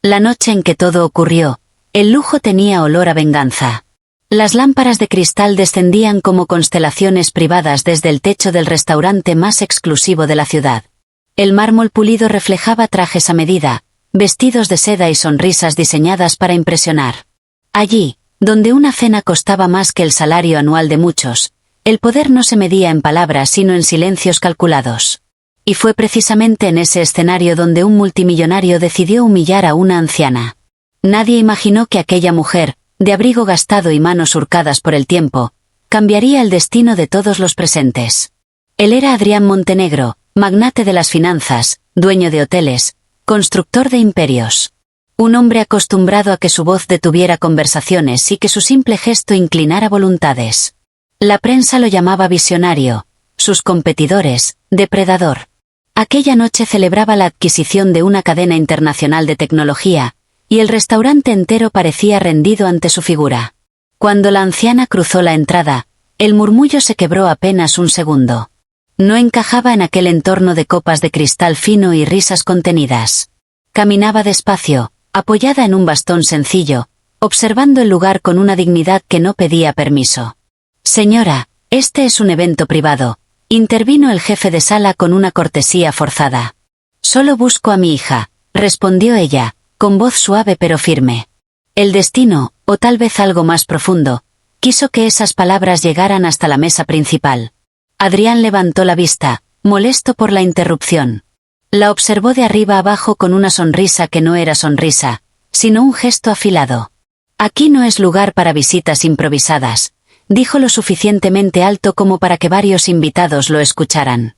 La noche en que todo ocurrió, el lujo tenía olor a venganza. Las lámparas de cristal descendían como constelaciones privadas desde el techo del restaurante más exclusivo de la ciudad. El mármol pulido reflejaba trajes a medida, vestidos de seda y sonrisas diseñadas para impresionar. Allí, donde una cena costaba más que el salario anual de muchos, el poder no se medía en palabras sino en silencios calculados. Y fue precisamente en ese escenario donde un multimillonario decidió humillar a una anciana. Nadie imaginó que aquella mujer, de abrigo gastado y manos surcadas por el tiempo, cambiaría el destino de todos los presentes. Él era Adrián Montenegro, magnate de las finanzas, dueño de hoteles, constructor de imperios. Un hombre acostumbrado a que su voz detuviera conversaciones y que su simple gesto inclinara voluntades. La prensa lo llamaba visionario, sus competidores, depredador. Aquella noche celebraba la adquisición de una cadena internacional de tecnología, y el restaurante entero parecía rendido ante su figura. Cuando la anciana cruzó la entrada, el murmullo se quebró apenas un segundo. No encajaba en aquel entorno de copas de cristal fino y risas contenidas. Caminaba despacio, apoyada en un bastón sencillo, observando el lugar con una dignidad que no pedía permiso. «Señora, este es un evento privado», intervino el jefe de sala con una cortesía forzada. «Solo busco a mi hija», respondió ella, con voz suave pero firme. El destino, o tal vez algo más profundo, quiso que esas palabras llegaran hasta la mesa principal. Adrián levantó la vista, molesto por la interrupción. La observó de arriba abajo con una sonrisa que no era sonrisa, sino un gesto afilado. «Aquí no es lugar para visitas improvisadas», dijo lo suficientemente alto como para que varios invitados lo escucharan.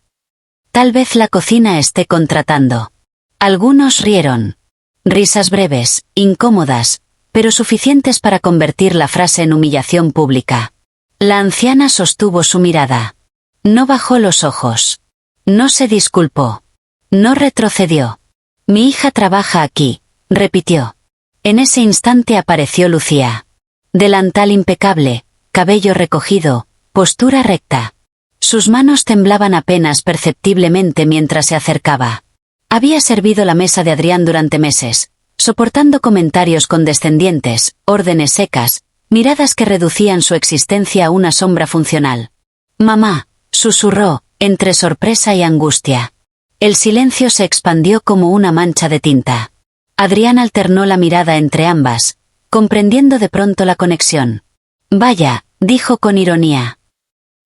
«Tal vez la cocina esté contratando». Algunos rieron. Risas breves, incómodas, pero suficientes para convertir la frase en humillación pública. La anciana sostuvo su mirada. No bajó los ojos. No se disculpó. No retrocedió. «Mi hija trabaja aquí», repitió. En ese instante apareció Lucía. Delantal impecable, cabello recogido, postura recta. Sus manos temblaban apenas perceptiblemente mientras se acercaba. Había servido la mesa de Adrián durante meses, soportando comentarios condescendientes, órdenes secas, miradas que reducían su existencia a una sombra funcional. «Mamá», susurró, entre sorpresa y angustia. El silencio se expandió como una mancha de tinta. Adrián alternó la mirada entre ambas, comprendiendo de pronto la conexión. «Vaya», dijo con ironía.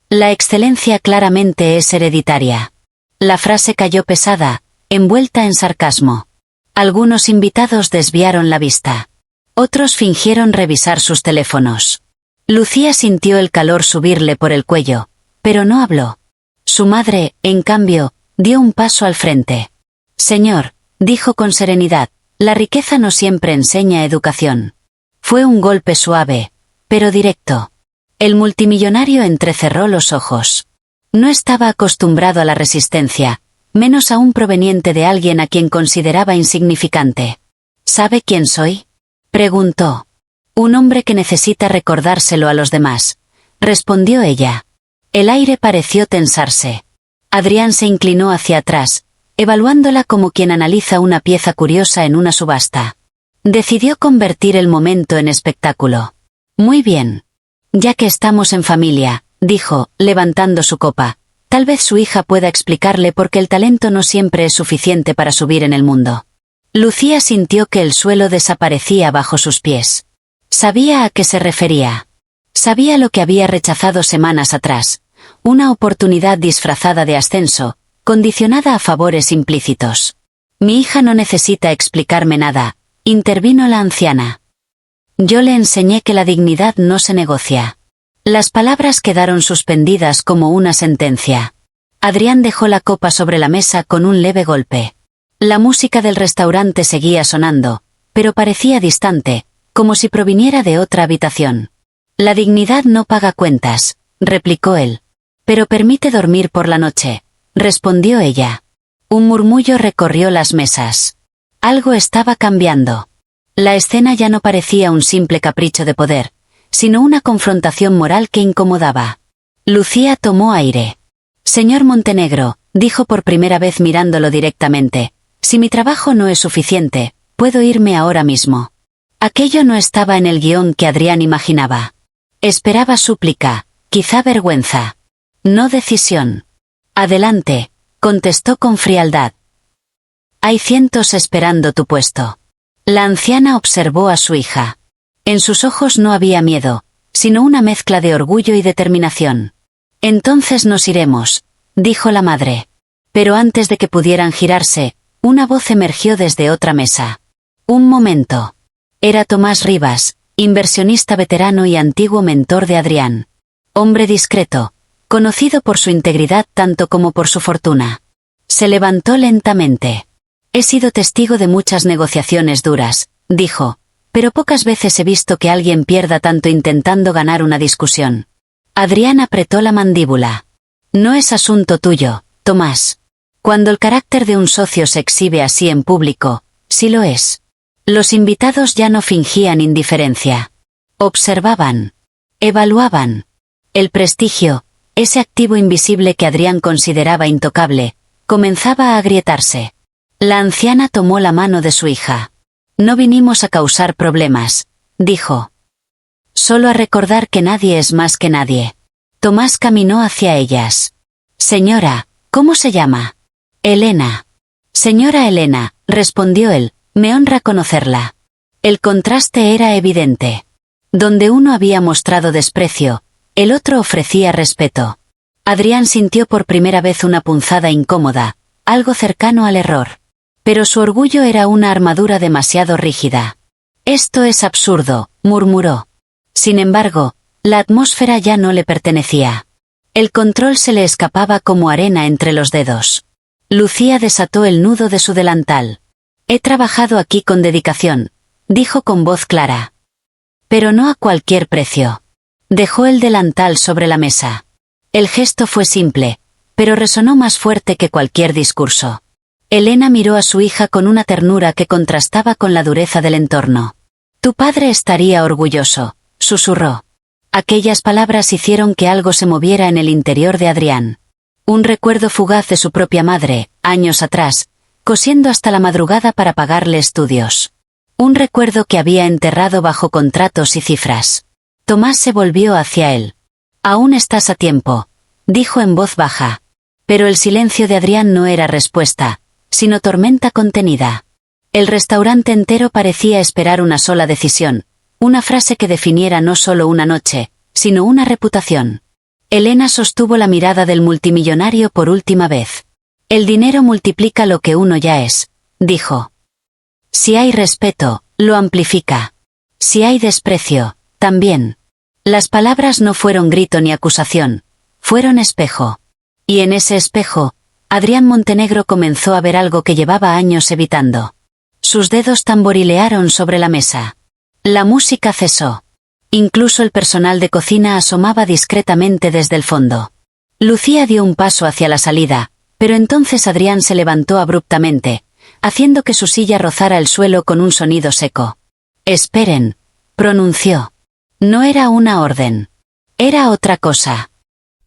«La excelencia claramente es hereditaria». La frase cayó pesada, envuelta en sarcasmo. Algunos invitados desviaron la vista. Otros fingieron revisar sus teléfonos. Lucía sintió el calor subirle por el cuello, pero no habló. Su madre, en cambio, dio un paso al frente. «Señor», dijo con serenidad, «la riqueza no siempre enseña educación». Fue un golpe suave, pero directo. El multimillonario entrecerró los ojos. No estaba acostumbrado a la resistencia, menos aún proveniente de alguien a quien consideraba insignificante. «¿Sabe quién soy?», preguntó. «Un hombre que necesita recordárselo a los demás», respondió ella. El aire pareció tensarse. Adrián se inclinó hacia atrás, evaluándola como quien analiza una pieza curiosa en una subasta. Decidió convertir el momento en espectáculo. «Muy bien. Ya que estamos en familia», dijo, levantando su copa, «tal vez su hija pueda explicarle por qué el talento no siempre es suficiente para subir en el mundo». Lucía sintió que el suelo desaparecía bajo sus pies. Sabía a qué se refería. Sabía lo que había rechazado semanas atrás. Una oportunidad disfrazada de ascenso, condicionada a favores implícitos. «Mi hija no necesita explicarme nada», intervino la anciana. «Yo le enseñé que la dignidad no se negocia». Las palabras quedaron suspendidas como una sentencia. Adrián dejó la copa sobre la mesa con un leve golpe. La música del restaurante seguía sonando, pero parecía distante, como si proviniera de otra habitación. «La dignidad no paga cuentas», replicó él. «Pero permite dormir por la noche», respondió ella. Un murmullo recorrió las mesas. Algo estaba cambiando. La escena ya no parecía un simple capricho de poder, sino una confrontación moral que incomodaba. Lucía tomó aire. «Señor Montenegro», dijo por primera vez mirándolo directamente, «si mi trabajo no es suficiente, Puedo irme ahora mismo. Aquello no estaba en el guión que Adrián imaginaba. Esperaba súplica, quizá vergüenza. No decisión. Adelante, contestó con frialdad. Hay cientos esperando tu puesto. La anciana observó a su hija. En sus ojos no había miedo, sino una mezcla de orgullo y determinación. Entonces nos iremos, dijo la madre. Pero antes de que pudieran girarse, una voz emergió desde otra mesa. Un momento. Era Tomás Rivas, inversionista veterano y antiguo mentor de Adrián. Hombre discreto, conocido por su integridad tanto como por su fortuna. Se levantó lentamente. He sido testigo de muchas negociaciones duras, dijo, pero pocas veces he visto que alguien pierda tanto intentando ganar una discusión. Adrián apretó la mandíbula. No es asunto tuyo, Tomás. Cuando el carácter de un socio se exhibe así en público, sí lo es. Los invitados ya no fingían indiferencia. Observaban. Evaluaban. El prestigio, ese activo invisible que Adrián consideraba intocable, comenzaba a agrietarse. La anciana tomó la mano de su hija. No vinimos a causar problemas, dijo. Solo a recordar que nadie es más que nadie. Tomás caminó hacia ellas. Señora, ¿cómo se llama? Elena. Señora Elena, respondió él, me honra conocerla. El contraste era evidente. Donde uno había mostrado desprecio, el otro ofrecía respeto. Adrián sintió por primera vez una punzada incómoda, algo cercano al error. Pero su orgullo era una armadura demasiado rígida. Esto es absurdo, murmuró. Sin embargo, la atmósfera ya no le pertenecía. El control se le escapaba como arena entre los dedos. Lucía desató el nudo de su delantal. He trabajado aquí con dedicación, dijo con voz clara. Pero no a cualquier precio. Dejó el delantal sobre la mesa. El gesto fue simple, pero resonó más fuerte que cualquier discurso. Elena miró a su hija con una ternura que contrastaba con la dureza del entorno. Tu padre estaría orgulloso, susurró. Aquellas palabras hicieron que algo se moviera en el interior de Adrián. Un recuerdo fugaz de su propia madre, años atrás, cosiendo hasta la madrugada para pagarle estudios. Un recuerdo que había enterrado bajo contratos y cifras. Tomás se volvió hacia él. Aún estás a tiempo, dijo en voz baja. Pero el silencio de Adrián no era respuesta, sino tormenta contenida. El restaurante entero parecía esperar una sola decisión, una frase que definiera no solo una noche, sino una reputación. Elena sostuvo la mirada del multimillonario por última vez. El dinero multiplica lo que uno ya es, dijo. Si hay respeto, lo amplifica. Si hay desprecio, también. Las palabras no fueron grito ni acusación, fueron espejo. Y en ese espejo, Adrián Montenegro comenzó a ver algo que llevaba años evitando. Sus dedos tamborilearon sobre la mesa. La música cesó. Incluso el personal de cocina asomaba discretamente desde el fondo. Lucía dio un paso hacia la salida, pero entonces Adrián se levantó abruptamente, haciendo que su silla rozara el suelo con un sonido seco. Esperen, pronunció. No era una orden. Era otra cosa.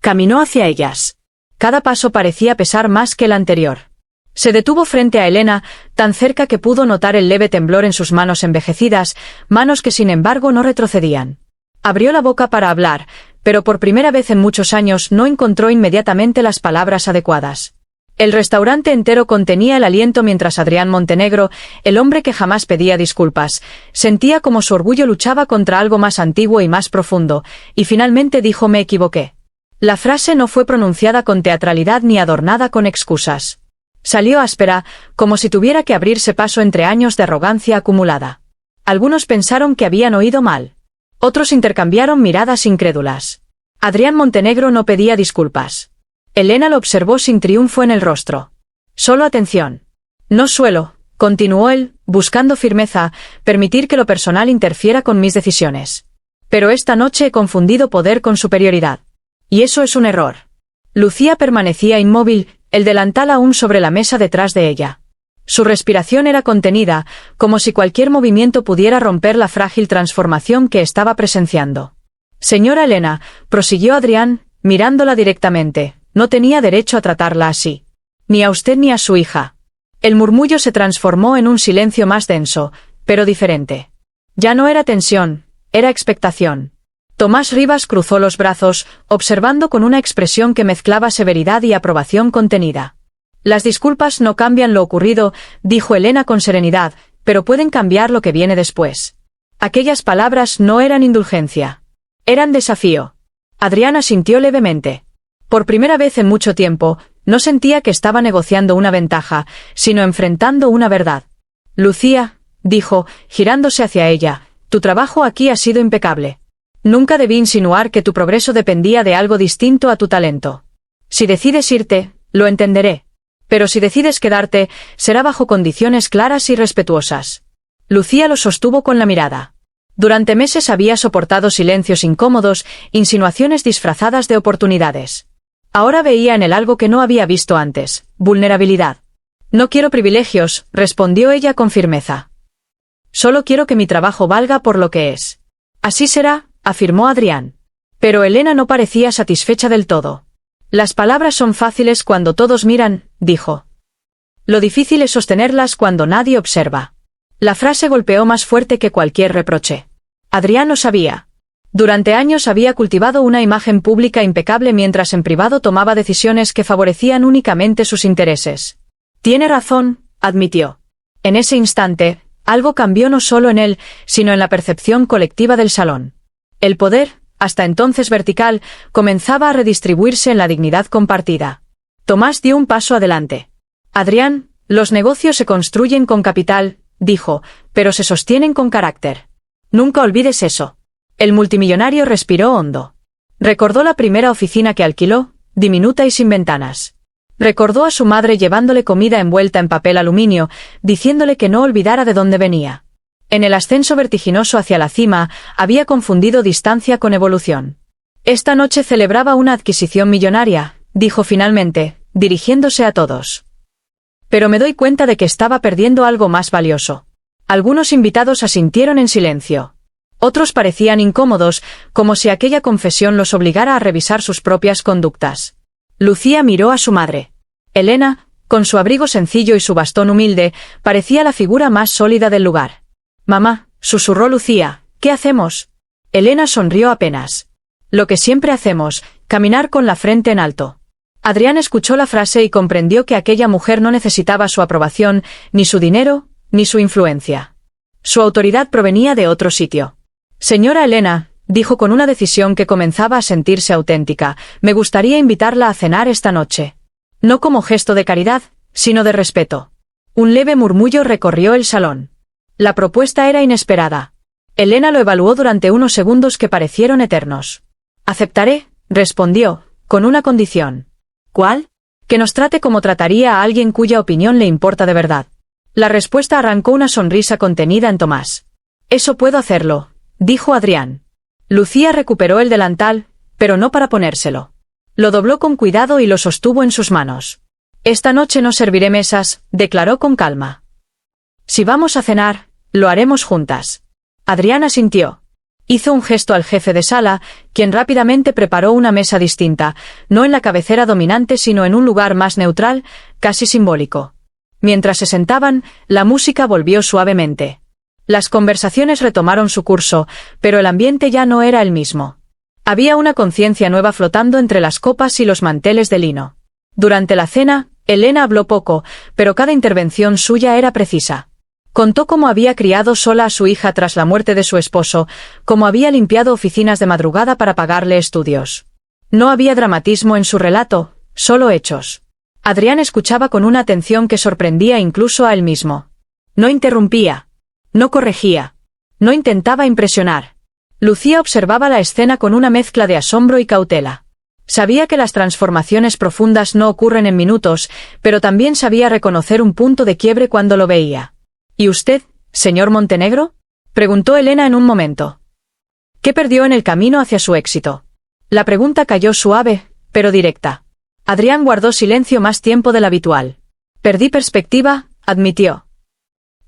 Caminó hacia ellas. Cada paso parecía pesar más que el anterior. Se detuvo frente a Elena, tan cerca que pudo notar el leve temblor en sus manos envejecidas, manos que sin embargo no retrocedían. Abrió la boca para hablar, pero por primera vez en muchos años no encontró inmediatamente las palabras adecuadas. El restaurante entero contenía el aliento mientras Adrián Montenegro, el hombre que jamás pedía disculpas, sentía como su orgullo luchaba contra algo más antiguo y más profundo, y finalmente dijo: me equivoqué. La frase no fue pronunciada con teatralidad ni adornada con excusas. Salió áspera, como si tuviera que abrirse paso entre años de arrogancia acumulada. Algunos pensaron que habían oído mal. Otros intercambiaron miradas incrédulas. Adrián Montenegro no pedía disculpas. Elena lo observó sin triunfo en el rostro. Solo atención. No suelo, continuó él, buscando firmeza, permitir que lo personal interfiera con mis decisiones. Pero esta noche he confundido poder con superioridad. Y eso es un error. Lucía permanecía inmóvil, el delantal aún sobre la mesa detrás de ella. Su respiración era contenida, como si cualquier movimiento pudiera romper la frágil transformación que estaba presenciando. Señora Elena, prosiguió Adrián, mirándola directamente, no tenía derecho a tratarla así. Ni a usted ni a su hija. El murmullo se transformó en un silencio más denso, pero diferente. Ya no era tensión, era expectación. Tomás Rivas cruzó los brazos, observando con una expresión que mezclaba severidad y aprobación contenida. Las disculpas no cambian lo ocurrido, dijo Elena con serenidad, pero pueden cambiar lo que viene después. Aquellas palabras no eran indulgencia. Eran desafío. Adrián asintió levemente. Por primera vez en mucho tiempo, no sentía que estaba negociando una ventaja, sino enfrentando una verdad. Lucía, dijo, girándose hacia ella, tu trabajo aquí ha sido impecable. Nunca debí insinuar que tu progreso dependía de algo distinto a tu talento. Si decides irte, lo entenderé. Pero si decides quedarte, será bajo condiciones claras y respetuosas. Lucía lo sostuvo con la mirada. Durante meses había soportado silencios incómodos, insinuaciones disfrazadas de oportunidades. Ahora veía en él algo que no había visto antes, vulnerabilidad. No quiero privilegios, respondió ella con firmeza. Solo quiero que mi trabajo valga por lo que es. Así será, afirmó Adrián. Pero Elena no parecía satisfecha del todo. Las palabras son fáciles cuando todos miran, dijo. Lo difícil es sostenerlas cuando nadie observa. La frase golpeó más fuerte que cualquier reproche. Adrián lo sabía. Durante años había cultivado una imagen pública impecable mientras en privado tomaba decisiones que favorecían únicamente sus intereses. Tiene razón, admitió. En ese instante, algo cambió no solo en él, sino en la percepción colectiva del salón. El poder, hasta entonces vertical, comenzaba a redistribuirse en la dignidad compartida. Tomás dio un paso adelante. Adrián, los negocios se construyen con capital, dijo, pero se sostienen con carácter. Nunca olvides eso. El multimillonario respiró hondo. Recordó la primera oficina que alquiló, diminuta y sin ventanas. Recordó a su madre llevándole comida envuelta en papel aluminio, diciéndole que no olvidara de dónde venía. En el ascenso vertiginoso hacia la cima, había confundido distancia con evolución. Esta noche celebraba una adquisición millonaria, dijo finalmente, dirigiéndose a todos. Pero me doy cuenta de que estaba perdiendo algo más valioso. Algunos invitados asintieron en silencio. Otros parecían incómodos, como si aquella confesión los obligara a revisar sus propias conductas. Lucía miró a su madre. Elena, con su abrigo sencillo y su bastón humilde, parecía la figura más sólida del lugar. Mamá, susurró Lucía, ¿qué hacemos? Elena sonrió apenas. Lo que siempre hacemos, caminar con la frente en alto. Adrián escuchó la frase y comprendió que aquella mujer no necesitaba su aprobación, ni su dinero, ni su influencia. Su autoridad provenía de otro sitio. Señora Elena, dijo con una decisión que comenzaba a sentirse auténtica, me gustaría invitarla a cenar esta noche. No como gesto de caridad, sino de respeto. Un leve murmullo recorrió el salón. La propuesta era inesperada. Elena lo evaluó durante unos segundos que parecieron eternos. Aceptaré, respondió, con una condición. ¿Cuál? Que nos trate como trataría a alguien cuya opinión le importa de verdad. La respuesta arrancó una sonrisa contenida en Tomás. Eso puedo hacerlo, dijo Adrián. Lucía recuperó el delantal, pero no para ponérselo. Lo dobló con cuidado y lo sostuvo en sus manos. Esta noche no serviré mesas, declaró con calma. Si vamos a cenar, lo haremos juntas. Adrián asintió. Hizo un gesto al jefe de sala, quien rápidamente preparó una mesa distinta, no en la cabecera dominante sino en un lugar más neutral, casi simbólico. Mientras se sentaban, la música volvió suavemente. Las conversaciones retomaron su curso, pero el ambiente ya no era el mismo. Había una conciencia nueva flotando entre las copas y los manteles de lino. Durante la cena, Elena habló poco, pero cada intervención suya era precisa. Contó cómo había criado sola a su hija tras la muerte de su esposo, cómo había limpiado oficinas de madrugada para pagarle estudios. No había dramatismo en su relato, solo hechos. Adrián escuchaba con una atención que sorprendía incluso a él mismo. No interrumpía. No corregía. No intentaba impresionar. Lucía observaba la escena con una mezcla de asombro y cautela. Sabía que las transformaciones profundas no ocurren en minutos, pero también sabía reconocer un punto de quiebre cuando lo veía. ¿Y usted, señor Montenegro?, preguntó Elena en un momento. ¿Qué perdió en el camino hacia su éxito? La pregunta cayó suave, pero directa. Adrián guardó silencio más tiempo del habitual. Perdí perspectiva, admitió.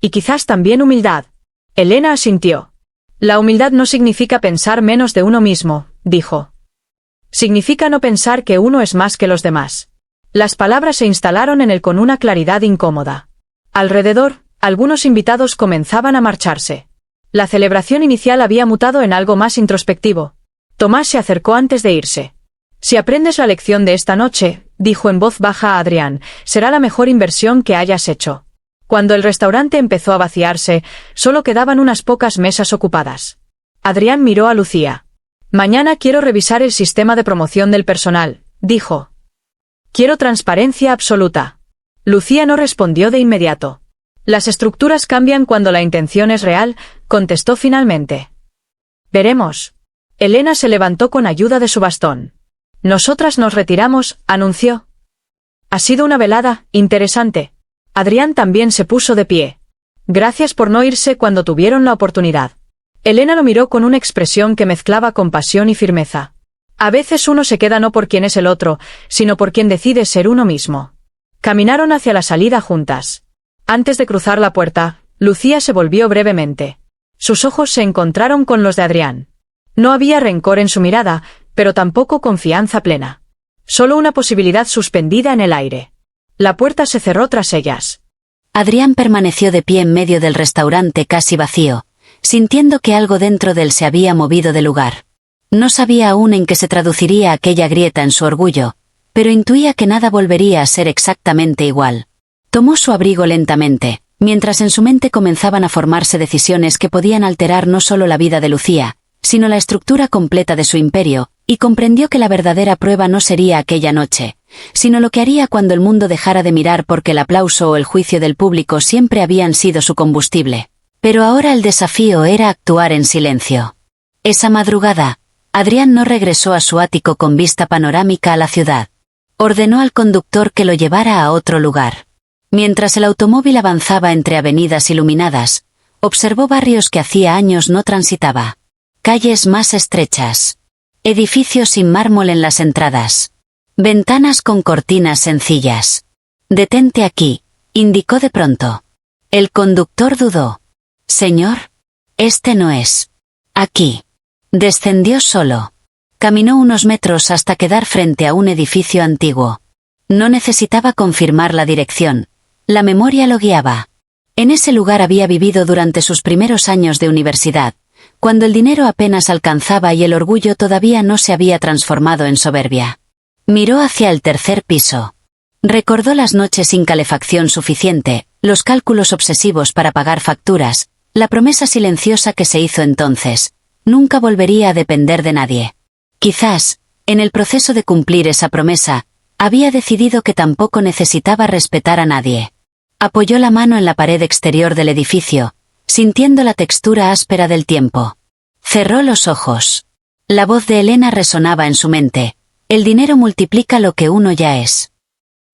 Y quizás también humildad. Elena asintió. La humildad no significa pensar menos de uno mismo, dijo. Significa no pensar que uno es más que los demás. Las palabras se instalaron en él con una claridad incómoda. Alrededor, algunos invitados comenzaban a marcharse. La celebración inicial había mutado en algo más introspectivo. Tomás se acercó antes de irse. «Si aprendes la lección de esta noche», dijo en voz baja a Adrián, «será la mejor inversión que hayas hecho». Cuando el restaurante empezó a vaciarse, solo quedaban unas pocas mesas ocupadas. Adrián miró a Lucía. «Mañana quiero revisar el sistema de promoción del personal», dijo. «Quiero transparencia absoluta». Lucía no respondió de inmediato. «Las estructuras cambian cuando la intención es real», contestó finalmente. «Veremos». Elena se levantó con ayuda de su bastón. «Nosotras nos retiramos», anunció. «Ha sido una velada interesante». Adrián también se puso de pie. «Gracias por no irse cuando tuvieron la oportunidad». Elena lo miró con una expresión que mezclaba compasión y firmeza. A veces uno se queda no por quien es el otro, sino por quien decide ser uno mismo. Caminaron hacia la salida juntas. Antes de cruzar la puerta, Lucía se volvió brevemente. Sus ojos se encontraron con los de Adrián. No había rencor en su mirada, pero tampoco confianza plena. Solo una posibilidad suspendida en el aire. La puerta se cerró tras ellas. Adrián permaneció de pie en medio del restaurante casi vacío, sintiendo que algo dentro de él se había movido de lugar. No sabía aún en qué se traduciría aquella grieta en su orgullo, pero intuía que nada volvería a ser exactamente igual. Tomó su abrigo lentamente, mientras en su mente comenzaban a formarse decisiones que podían alterar no solo la vida de Lucía, sino la estructura completa de su imperio, y comprendió que la verdadera prueba no sería aquella noche, sino lo que haría cuando el mundo dejara de mirar porque el aplauso o el juicio del público siempre habían sido su combustible. Pero ahora el desafío era actuar en silencio. Esa madrugada, Adrián no regresó a su ático con vista panorámica a la ciudad. Ordenó al conductor que lo llevara a otro lugar. Mientras el automóvil avanzaba entre avenidas iluminadas, observó barrios que hacía años no transitaba. Calles más estrechas. Edificios sin mármol en las entradas. Ventanas con cortinas sencillas. «Detente aquí», indicó de pronto. El conductor dudó. «Señor, este no es. Aquí». Descendió solo. Caminó unos metros hasta quedar frente a un edificio antiguo. No necesitaba confirmar la dirección. La memoria lo guiaba. En ese lugar había vivido durante sus primeros años de universidad, cuando el dinero apenas alcanzaba y el orgullo todavía no se había transformado en soberbia. Miró hacia el tercer piso. Recordó las noches sin calefacción suficiente, los cálculos obsesivos para pagar facturas, la promesa silenciosa que se hizo entonces. Nunca volvería a depender de nadie. Quizás, en el proceso de cumplir esa promesa, había decidido que tampoco necesitaba respetar a nadie. Apoyó la mano en la pared exterior del edificio, sintiendo la textura áspera del tiempo. Cerró los ojos. La voz de Elena resonaba en su mente. El dinero multiplica lo que uno ya es.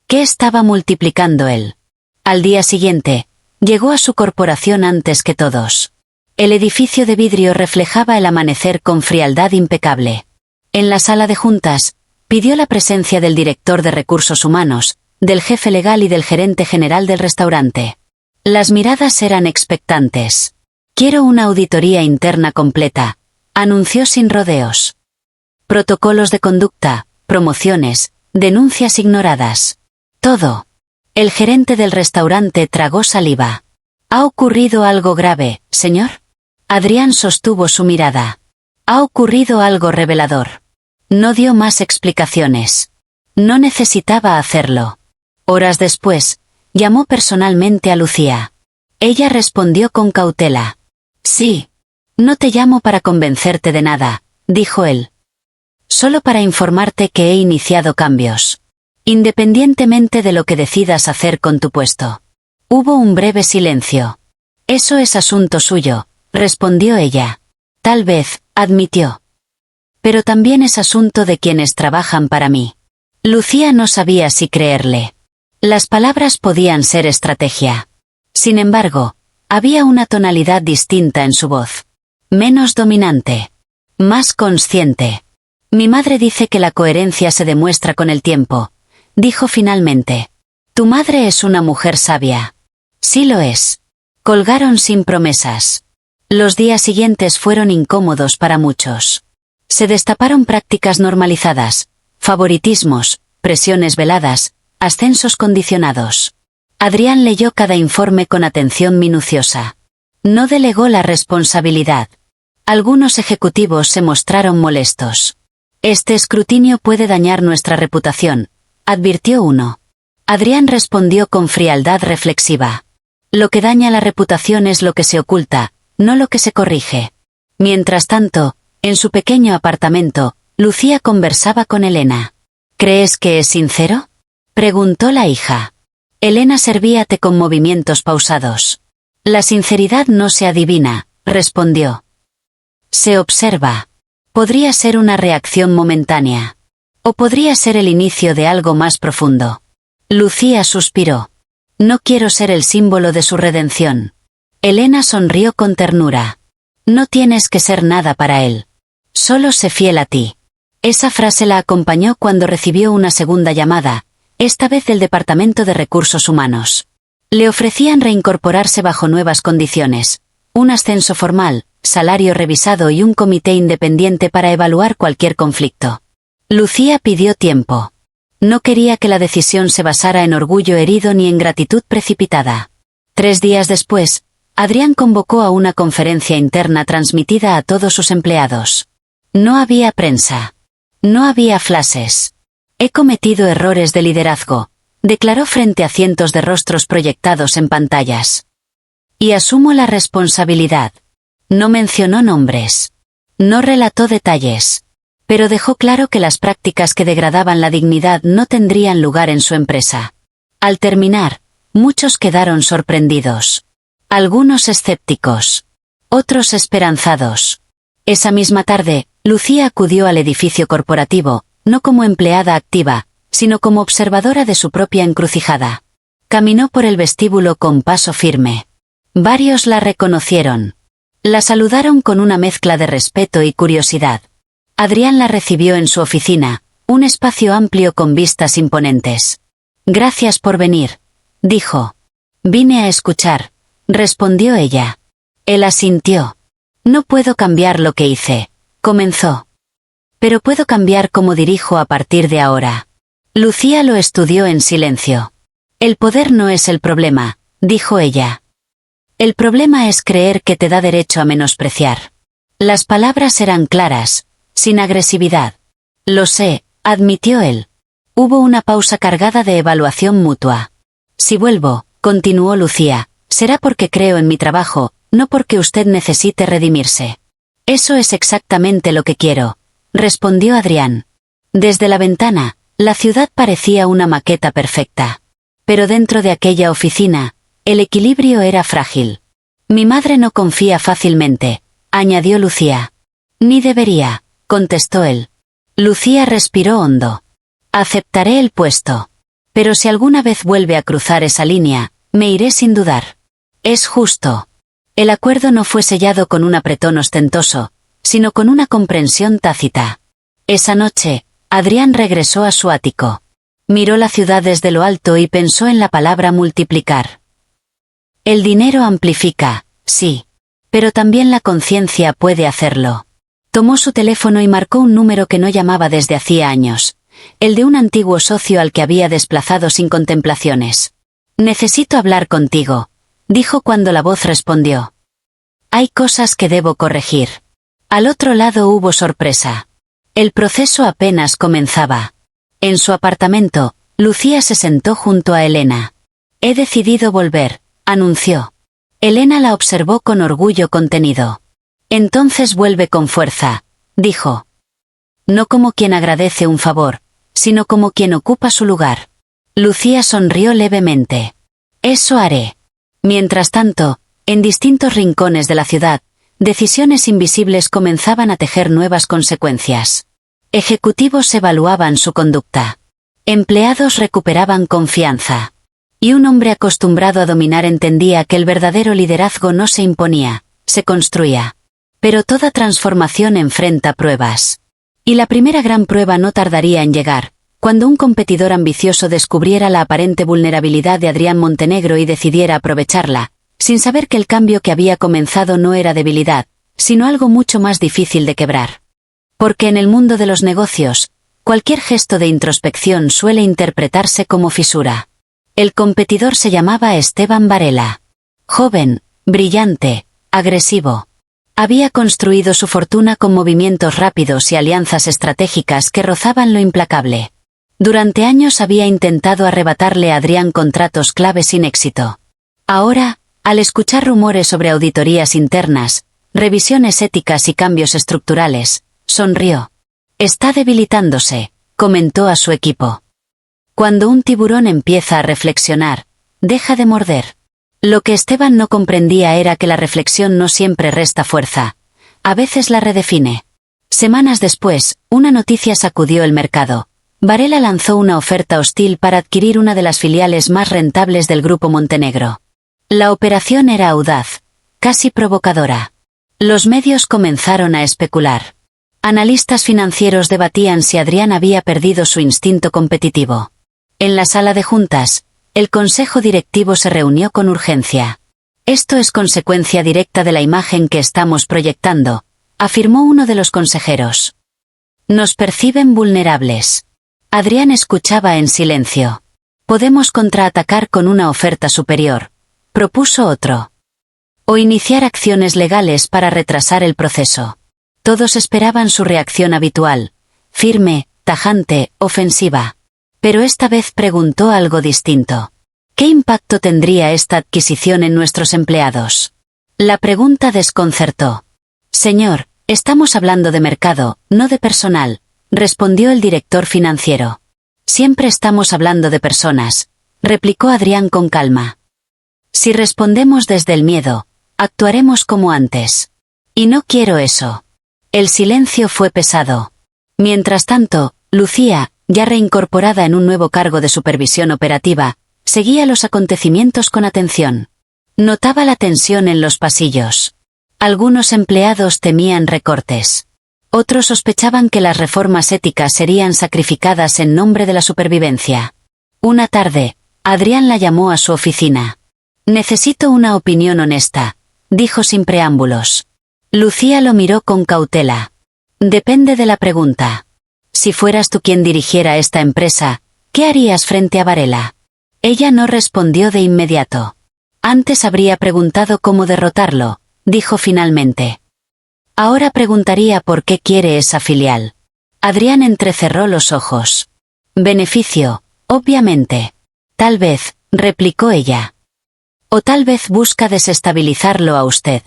¿Qué estaba multiplicando él? Al día siguiente, llegó a su corporación antes que todos. El edificio de vidrio reflejaba el amanecer con frialdad impecable. En la sala de juntas, pidió la presencia del director de recursos humanos, del jefe legal y del gerente general del restaurante. Las miradas eran expectantes. «Quiero una auditoría interna completa», anunció sin rodeos. Protocolos de conducta, promociones, denuncias ignoradas. Todo. El gerente del restaurante tragó saliva. «¿Ha ocurrido algo grave, señor?» Adrián sostuvo su mirada. «Ha ocurrido algo revelador». No dio más explicaciones. No necesitaba hacerlo. Horas después, llamó personalmente a Lucía. Ella respondió con cautela. «Sí. No te llamo para convencerte de nada», dijo él. «Solo para informarte que he iniciado cambios. Independientemente de lo que decidas hacer con tu puesto». Hubo un breve silencio. «Eso es asunto suyo», respondió ella. «Tal vez», admitió. «Pero también es asunto de quienes trabajan para mí». Lucía no sabía si creerle. Las palabras podían ser estrategia. Sin embargo, había una tonalidad distinta en su voz. Menos dominante. Más consciente. «Mi madre dice que la coherencia se demuestra con el tiempo», dijo finalmente. «Tu madre es una mujer sabia». «Sí lo es». Colgaron sin promesas. Los días siguientes fueron incómodos para muchos. Se destaparon prácticas normalizadas, favoritismos, presiones veladas, ascensos condicionados. Adrián leyó cada informe con atención minuciosa. No delegó la responsabilidad. Algunos ejecutivos se mostraron molestos. Este escrutinio puede dañar nuestra reputación, advirtió uno. Adrián respondió con frialdad reflexiva. Lo que daña la reputación es lo que se oculta, no lo que se corrige. Mientras tanto, en su pequeño apartamento, Lucía conversaba con Elena. ¿Crees que es sincero?, preguntó la hija. Elena servía té con movimientos pausados. La sinceridad no se adivina, respondió. Se observa. Podría ser una reacción momentánea. O podría ser el inicio de algo más profundo. Lucía suspiró. No quiero ser el símbolo de su redención. Elena sonrió con ternura. No tienes que ser nada para él. Solo sé fiel a ti. Esa frase la acompañó cuando recibió una segunda llamada, esta vez del Departamento de Recursos Humanos. Le ofrecían reincorporarse bajo nuevas condiciones, un ascenso formal, salario revisado y un comité independiente para evaluar cualquier conflicto. Lucía pidió tiempo. No quería que la decisión se basara en orgullo herido ni en gratitud precipitada. 3 días después, Adrián convocó a una conferencia interna transmitida a todos sus empleados. No había prensa. No había flashes. He cometido errores de liderazgo, declaró frente a cientos de rostros proyectados en pantallas. Y asumo la responsabilidad. No mencionó nombres. No relató detalles. Pero dejó claro que las prácticas que degradaban la dignidad no tendrían lugar en su empresa. Al terminar, muchos quedaron sorprendidos. Algunos escépticos. Otros esperanzados. Esa misma tarde, Lucía acudió al edificio corporativo, no como empleada activa, sino como observadora de su propia encrucijada. Caminó por el vestíbulo con paso firme. Varios la reconocieron. La saludaron con una mezcla de respeto y curiosidad. Adrián la recibió en su oficina, un espacio amplio con vistas imponentes. Gracias por venir, dijo. Vine a escuchar, respondió ella. Él asintió. No puedo cambiar lo que hice, comenzó. Pero puedo cambiar cómo dirijo a partir de ahora. Lucía lo estudió en silencio. El poder no es el problema, dijo ella. El problema es creer que te da derecho a menospreciar. Las palabras eran claras, sin agresividad. Lo sé, admitió él. Hubo una pausa cargada de evaluación mutua. Si vuelvo, continuó Lucía, será porque creo en mi trabajo, no porque usted necesite redimirse. Eso es exactamente lo que quiero, respondió Adrián. Desde la ventana, la ciudad parecía una maqueta perfecta. Pero dentro de aquella oficina, el equilibrio era frágil. Mi madre no confía fácilmente, añadió Lucía. Ni debería, contestó él. Lucía respiró hondo. Aceptaré el puesto. Pero si alguna vez vuelve a cruzar esa línea, me iré sin dudar. Es justo. El acuerdo no fue sellado con un apretón ostentoso, sino con una comprensión tácita. Esa noche, Adrián regresó a su ático. Miró la ciudad desde lo alto y pensó en la palabra multiplicar. El dinero amplifica, sí. Pero también la conciencia puede hacerlo. Tomó su teléfono y marcó un número que no llamaba desde hacía años, el de un antiguo socio al que había desplazado sin contemplaciones. Necesito hablar contigo, dijo cuando la voz respondió. Hay cosas que debo corregir. Al otro lado hubo sorpresa. El proceso apenas comenzaba. En su apartamento, Lucía se sentó junto a Elena. He decidido volver, anunció. Elena la observó con orgullo contenido. Entonces vuelve con fuerza, dijo. No como quien agradece un favor, sino como quien ocupa su lugar. Lucía sonrió levemente. Eso haré. Mientras tanto, en distintos rincones de la ciudad, decisiones invisibles comenzaban a tejer nuevas consecuencias. Ejecutivos evaluaban su conducta. Empleados recuperaban confianza. Y un hombre acostumbrado a dominar entendía que el verdadero liderazgo no se imponía, se construía. Pero toda transformación enfrenta pruebas. Y la primera gran prueba no tardaría en llegar, cuando un competidor ambicioso descubriera la aparente vulnerabilidad de Adrián Montenegro y decidiera aprovecharla, sin saber que el cambio que había comenzado no era debilidad, sino algo mucho más difícil de quebrar. Porque en el mundo de los negocios, cualquier gesto de introspección suele interpretarse como fisura. El competidor se llamaba Esteban Varela. Joven, brillante, agresivo. Había construido su fortuna con movimientos rápidos y alianzas estratégicas que rozaban lo implacable. Durante años había intentado arrebatarle a Adrián contratos clave sin éxito. Ahora, al escuchar rumores sobre auditorías internas, revisiones éticas y cambios estructurales, sonrió. Está debilitándose, comentó a su equipo. Cuando un tiburón empieza a reflexionar, deja de morder. Lo que Esteban no comprendía era que la reflexión no siempre resta fuerza. A veces la redefine. Semanas después, una noticia sacudió el mercado. Varela lanzó una oferta hostil para adquirir una de las filiales más rentables del Grupo Montenegro. La operación era audaz, casi provocadora. Los medios comenzaron a especular. Analistas financieros debatían si Adrián había perdido su instinto competitivo. En la sala de juntas, el consejo directivo se reunió con urgencia. Esto es consecuencia directa de la imagen que estamos proyectando, afirmó uno de los consejeros. Nos perciben vulnerables. Adrián escuchaba en silencio. Podemos contraatacar con una oferta superior, propuso otro. O iniciar acciones legales para retrasar el proceso. Todos esperaban su reacción habitual, firme, tajante, ofensiva. Pero esta vez preguntó algo distinto. ¿Qué impacto tendría esta adquisición en nuestros empleados? La pregunta desconcertó. Señor, estamos hablando de mercado, no de personal, respondió el director financiero. Siempre estamos hablando de personas, replicó Adrián con calma. Si respondemos desde el miedo, actuaremos como antes. Y no quiero eso. El silencio fue pesado. Mientras tanto, Lucía, ya reincorporada en un nuevo cargo de supervisión operativa, seguía los acontecimientos con atención. Notaba la tensión en los pasillos. Algunos empleados temían recortes. Otros sospechaban que las reformas éticas serían sacrificadas en nombre de la supervivencia. Una tarde, Adrián la llamó a su oficina. Necesito una opinión honesta, dijo sin preámbulos. Lucía lo miró con cautela. Depende de la pregunta. Si fueras tú quien dirigiera esta empresa, ¿qué harías frente a Varela? Ella no respondió de inmediato. Antes habría preguntado cómo derrotarlo, dijo finalmente. Ahora preguntaría por qué quiere esa filial. Adrián entrecerró los ojos. Beneficio, obviamente. Tal vez, replicó ella. O tal vez busca desestabilizarlo a usted.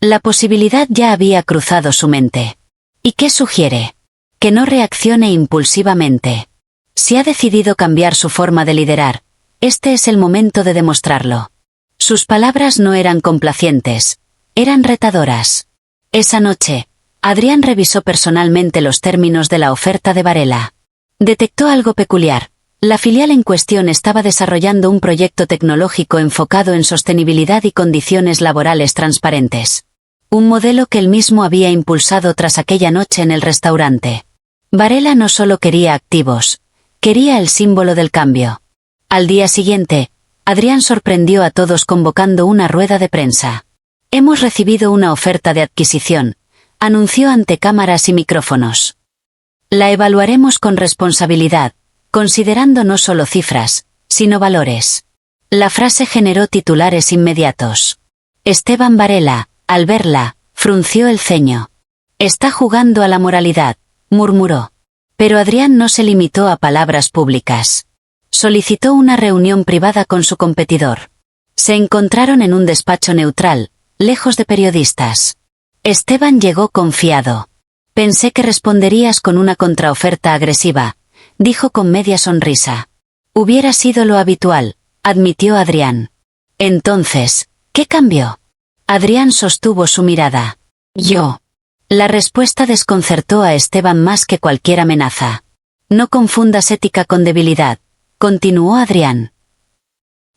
La posibilidad ya había cruzado su mente. ¿Y qué sugiere? Que no reaccione impulsivamente. Si ha decidido cambiar su forma de liderar, este es el momento de demostrarlo. Sus palabras no eran complacientes, eran retadoras. Esa noche, Adrián revisó personalmente los términos de la oferta de Varela. Detectó algo peculiar. La filial en cuestión estaba desarrollando un proyecto tecnológico enfocado en sostenibilidad y condiciones laborales transparentes. Un modelo que él mismo había impulsado tras aquella noche en el restaurante. Varela no solo quería activos, quería el símbolo del cambio. Al día siguiente, Adrián sorprendió a todos convocando una rueda de prensa. Hemos recibido una oferta de adquisición, anunció ante cámaras y micrófonos. La evaluaremos con responsabilidad, considerando no solo cifras, sino valores. La frase generó titulares inmediatos. Esteban Varela, al verla, frunció el ceño. Está jugando a la moralidad, murmuró. Pero Adrián no se limitó a palabras públicas. Solicitó una reunión privada con su competidor. Se encontraron en un despacho neutral, lejos de periodistas. Esteban llegó confiado. Pensé que responderías con una contraoferta agresiva, dijo con media sonrisa. Hubiera sido lo habitual, admitió Adrián. Entonces, ¿qué cambió? Adrián sostuvo su mirada. Yo. La respuesta desconcertó a Esteban más que cualquier amenaza. No confundas ética con debilidad, continuó Adrián.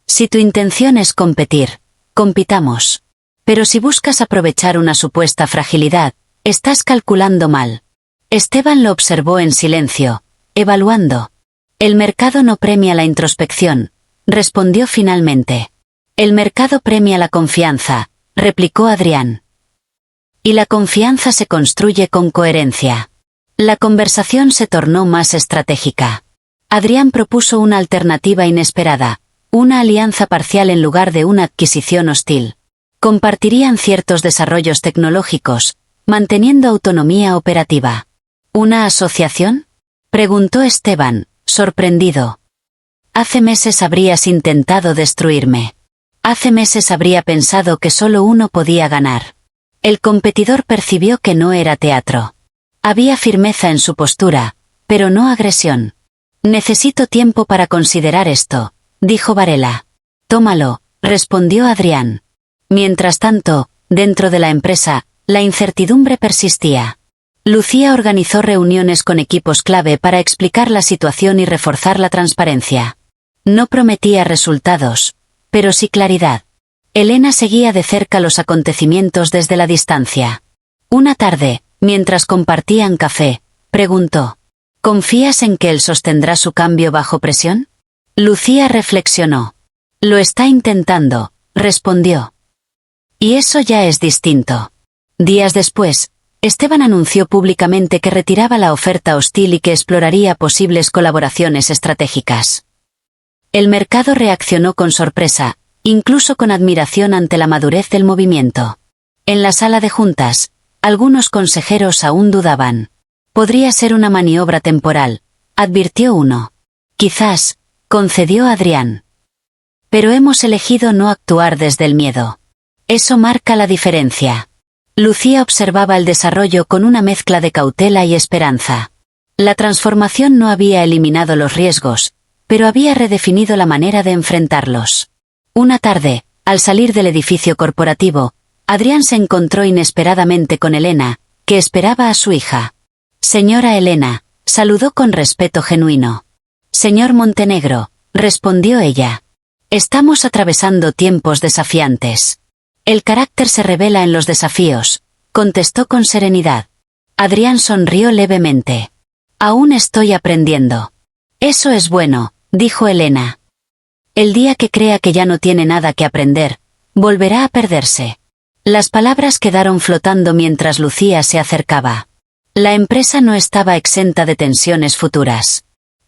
Si tu intención es competir, compitamos. Pero si buscas aprovechar una supuesta fragilidad, estás calculando mal. Esteban lo observó en silencio, evaluando. El mercado no premia la introspección, respondió finalmente. El mercado premia la confianza, replicó Adrián. Y la confianza se construye con coherencia. La conversación se tornó más estratégica. Adrián propuso una alternativa inesperada, Una alianza parcial en lugar de una adquisición hostil. Compartirían ciertos desarrollos tecnológicos, manteniendo autonomía operativa. ¿Una asociación? Preguntó Esteban, sorprendido. Hace meses habrías intentado destruirme. Hace meses habría pensado que solo uno podía ganar. El competidor percibió que no era teatro. Había firmeza en su postura, pero no agresión. Necesito tiempo para considerar esto, dijo Varela. Tómalo, respondió Adrián. Mientras tanto, dentro de la empresa, la incertidumbre persistía. Lucía organizó reuniones con equipos clave para explicar la situación y reforzar la transparencia. No prometía resultados, pero sí claridad. Elena seguía de cerca los acontecimientos desde la distancia. Una tarde, mientras compartían café, preguntó: ¿confías en que él sostendrá su cambio bajo presión? Lucía reflexionó. Lo está intentando, respondió. Y eso ya es distinto. Días después, Esteban anunció públicamente que retiraba la oferta hostil y que exploraría posibles colaboraciones estratégicas. El mercado reaccionó con sorpresa, incluso con admiración ante la madurez del movimiento. En la sala de juntas, algunos consejeros aún dudaban. Podría ser una maniobra temporal, advirtió uno. Quizás, concedió Adrián. Pero hemos elegido no actuar desde el miedo. Eso marca la diferencia. Lucía observaba el desarrollo con una mezcla de cautela y esperanza. La transformación no había eliminado los riesgos, pero había redefinido la manera de enfrentarlos. Una tarde, al salir del edificio corporativo, Adrián se encontró inesperadamente con Elena, que esperaba a su hija. Señora Elena, saludó con respeto genuino. Señor Montenegro, respondió ella. Estamos atravesando tiempos desafiantes. El carácter se revela en los desafíos, contestó con serenidad. Adrián sonrió levemente. Aún estoy aprendiendo. Eso es bueno, dijo Elena. El día que crea que ya no tiene nada que aprender, volverá a perderse. Las palabras quedaron flotando mientras Lucía se acercaba. La empresa no estaba exenta de tensiones futuras.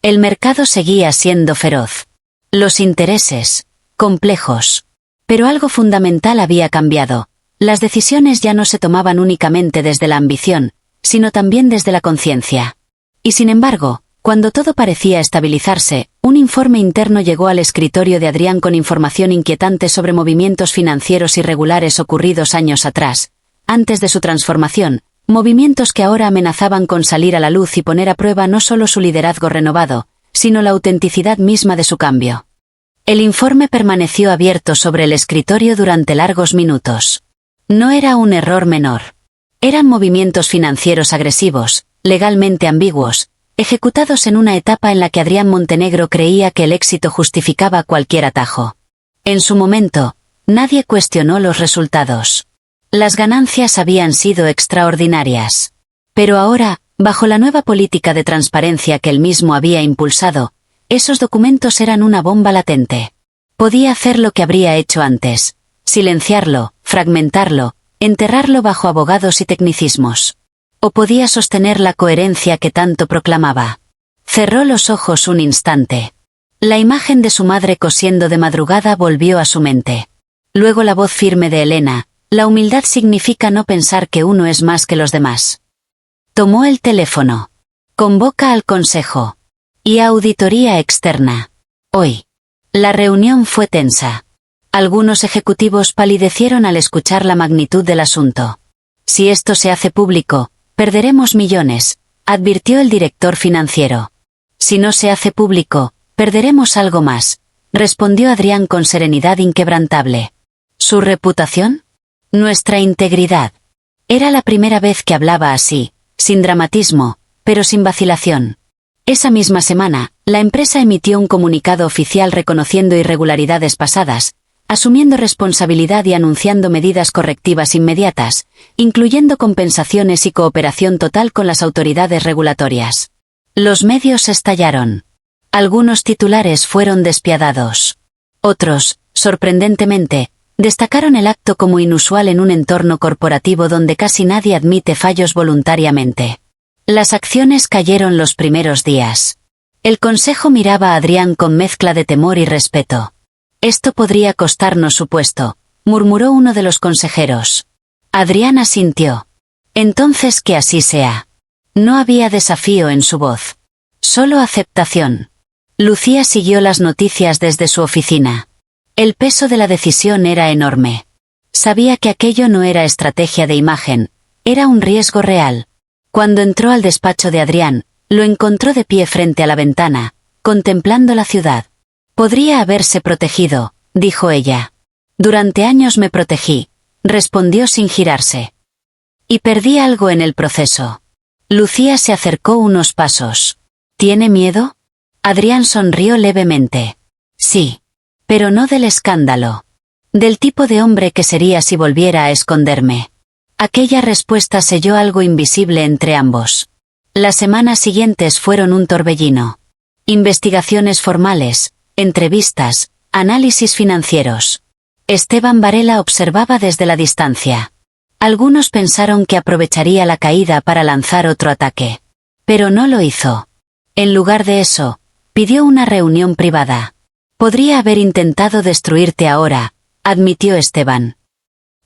El mercado seguía siendo feroz. Los intereses, complejos. Pero algo fundamental había cambiado. Las decisiones ya no se tomaban únicamente desde la ambición, sino también desde la conciencia. Y sin embargo, cuando todo parecía estabilizarse, un informe interno llegó al escritorio de Adrián con información inquietante sobre movimientos financieros irregulares ocurridos años atrás, antes de su transformación, movimientos que ahora amenazaban con salir a la luz y poner a prueba no solo su liderazgo renovado, sino la autenticidad misma de su cambio. El informe permaneció abierto sobre el escritorio durante largos minutos. No era un error menor. Eran movimientos financieros agresivos, legalmente ambiguos, ejecutados en una etapa en la que Adrián Montenegro creía que el éxito justificaba cualquier atajo. En su momento, nadie cuestionó los resultados. Las ganancias habían sido extraordinarias. Pero ahora, bajo la nueva política de transparencia que él mismo había impulsado, esos documentos eran una bomba latente. Podía hacer lo que habría hecho antes: silenciarlo, fragmentarlo, enterrarlo bajo abogados y tecnicismos. O podía sostener la coherencia que tanto proclamaba. Cerró los ojos un instante. La imagen de su madre cosiendo de madrugada volvió a su mente. Luego la voz firme de Elena: la humildad significa no pensar que uno es más que los demás. Tomó el teléfono. Convoca al consejo. Y a auditoría externa. Hoy. La reunión fue tensa. Algunos ejecutivos palidecieron al escuchar la magnitud del asunto. Si esto se hace público, perderemos millones, advirtió el director financiero. Si no se hace público, perderemos algo más, respondió Adrián con serenidad inquebrantable. ¿Su reputación? Nuestra integridad. Era la primera vez que hablaba así, sin dramatismo, pero sin vacilación. Esa misma semana, la empresa emitió un comunicado oficial reconociendo irregularidades pasadas, asumiendo responsabilidad y anunciando medidas correctivas inmediatas, incluyendo compensaciones y cooperación total con las autoridades regulatorias. Los medios estallaron. Algunos titulares fueron despiadados. Otros, sorprendentemente, destacaron el acto como inusual en un entorno corporativo donde casi nadie admite fallos voluntariamente. Las acciones cayeron los primeros días. El consejo miraba a Adrián con mezcla de temor y respeto. Esto podría costarnos su puesto, murmuró uno de los consejeros. Adrián asintió. Entonces que así sea. No había desafío en su voz. Solo aceptación. Lucía siguió las noticias desde su oficina. El peso de la decisión era enorme. Sabía que aquello no era estrategia de imagen, era un riesgo real. Cuando entró al despacho de Adrián, lo encontró de pie frente a la ventana, contemplando la ciudad. Podría haberse protegido, dijo ella. Durante años me protegí, respondió sin girarse. Y perdí algo en el proceso. Lucía se acercó unos pasos. ¿Tiene miedo? Adrián sonrió levemente. Sí. Pero no del escándalo. Del tipo de hombre que sería si volviera a esconderme. Aquella respuesta selló algo invisible entre ambos. Las semanas siguientes fueron un torbellino. Investigaciones formales, entrevistas, análisis financieros. Esteban Varela observaba desde la distancia. Algunos pensaron que aprovecharía la caída para lanzar otro ataque. Pero no lo hizo. En lugar de eso, pidió una reunión privada. Podría haber intentado destruirte ahora, admitió Esteban.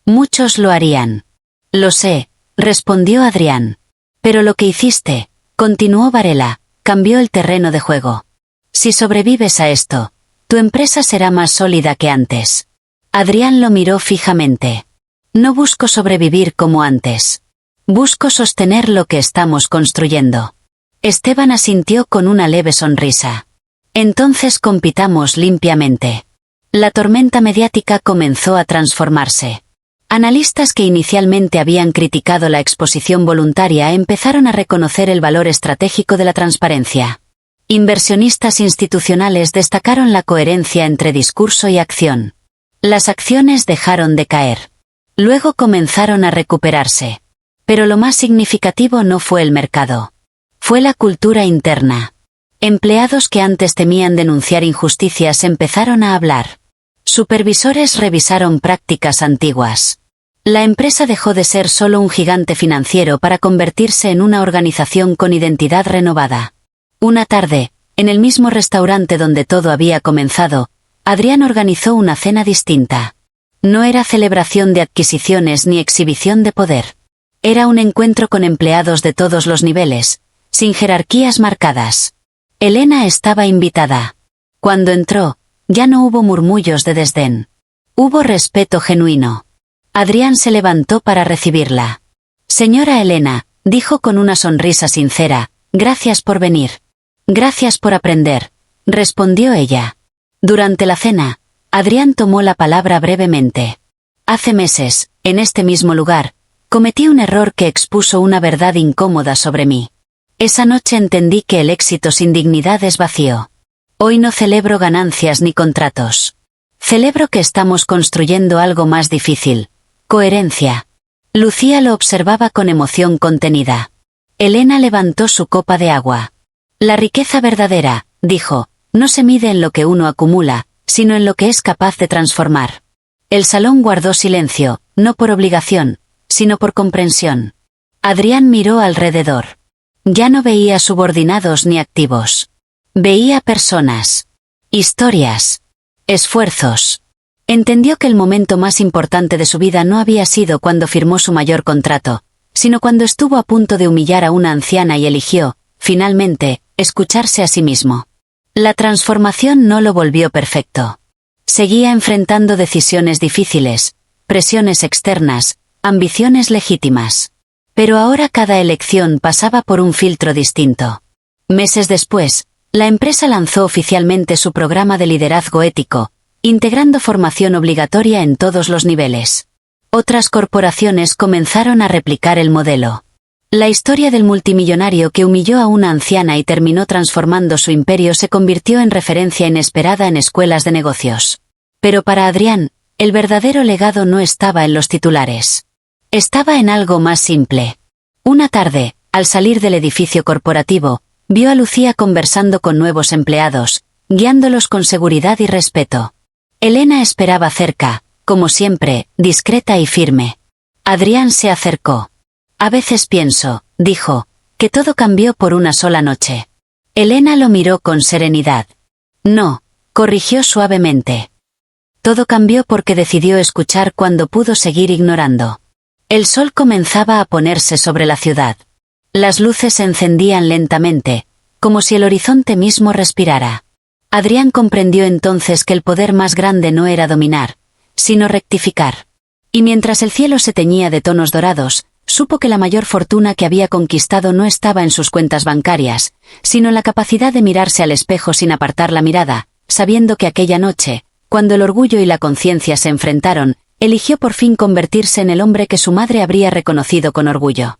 Muchos lo harían. Lo sé, respondió Adrián. Pero lo que hiciste, continuó Varela, cambió el terreno de juego. Si sobrevives a esto, tu empresa será más sólida que antes. Adrián lo miró fijamente. No busco sobrevivir como antes. Busco sostener lo que estamos construyendo. Esteban asintió con una leve sonrisa. Entonces compitamos limpiamente. La tormenta mediática comenzó a transformarse. Analistas que inicialmente habían criticado la exposición voluntaria empezaron a reconocer el valor estratégico de la transparencia. Inversionistas institucionales destacaron la coherencia entre discurso y acción. Las acciones dejaron de caer. Luego comenzaron a recuperarse. Pero lo más significativo no fue el mercado. Fue la cultura interna. Empleados que antes temían denunciar injusticias empezaron a hablar. Supervisores revisaron prácticas antiguas. La empresa dejó de ser solo un gigante financiero para convertirse en una organización con identidad renovada. Una tarde, en el mismo restaurante donde todo había comenzado, Adrián organizó una cena distinta. No era celebración de adquisiciones ni exhibición de poder. Era un encuentro con empleados de todos los niveles, sin jerarquías marcadas. Elena estaba invitada. Cuando entró, ya no hubo murmullos de desdén. Hubo respeto genuino. Adrián se levantó para recibirla. Señora Elena, dijo con una sonrisa sincera, gracias por venir. Gracias por aprender, respondió ella. Durante la cena, Adrián tomó la palabra brevemente. Hace meses, en este mismo lugar, cometí un error que expuso una verdad incómoda sobre mí. Esa noche entendí que el éxito sin dignidad es vacío. Hoy no celebro ganancias ni contratos. Celebro que estamos construyendo algo más difícil. Coherencia. Lucía lo observaba con emoción contenida. Elena levantó su copa de agua. La riqueza verdadera, dijo, no se mide en lo que uno acumula, sino en lo que es capaz de transformar. El salón guardó silencio, no por obligación, sino por comprensión. Adrián miró alrededor. Ya no veía subordinados ni activos. Veía personas. Historias. Esfuerzos. Entendió que el momento más importante de su vida no había sido cuando firmó su mayor contrato, sino cuando estuvo a punto de humillar a una anciana y eligió, finalmente, escucharse a sí mismo. La transformación no lo volvió perfecto. Seguía enfrentando decisiones difíciles, presiones externas, ambiciones legítimas. Pero ahora cada elección pasaba por un filtro distinto. Meses después, la empresa lanzó oficialmente su programa de liderazgo ético, integrando formación obligatoria en todos los niveles. Otras corporaciones comenzaron a replicar el modelo. La historia del multimillonario que humilló a una anciana y terminó transformando su imperio se convirtió en referencia inesperada en escuelas de negocios. Pero para Adrián, el verdadero legado no estaba en los titulares. Estaba en algo más simple. Una tarde, al salir del edificio corporativo, vio a Lucía conversando con nuevos empleados, guiándolos con seguridad y respeto. Elena esperaba cerca, como siempre, discreta y firme. Adrián se acercó. A veces pienso, dijo, que todo cambió por una sola noche. Elena lo miró con serenidad. No, corrigió suavemente. Todo cambió porque decidió escuchar cuando pudo seguir ignorando. El sol comenzaba a ponerse sobre la ciudad. Las luces se encendían lentamente, como si el horizonte mismo respirara. Adrián comprendió entonces que el poder más grande no era dominar, sino rectificar. Y mientras el cielo se teñía de tonos dorados, supo que la mayor fortuna que había conquistado no estaba en sus cuentas bancarias, sino en la capacidad de mirarse al espejo sin apartar la mirada, sabiendo que aquella noche, cuando el orgullo y la conciencia se enfrentaron, eligió por fin convertirse en el hombre que su madre habría reconocido con orgullo.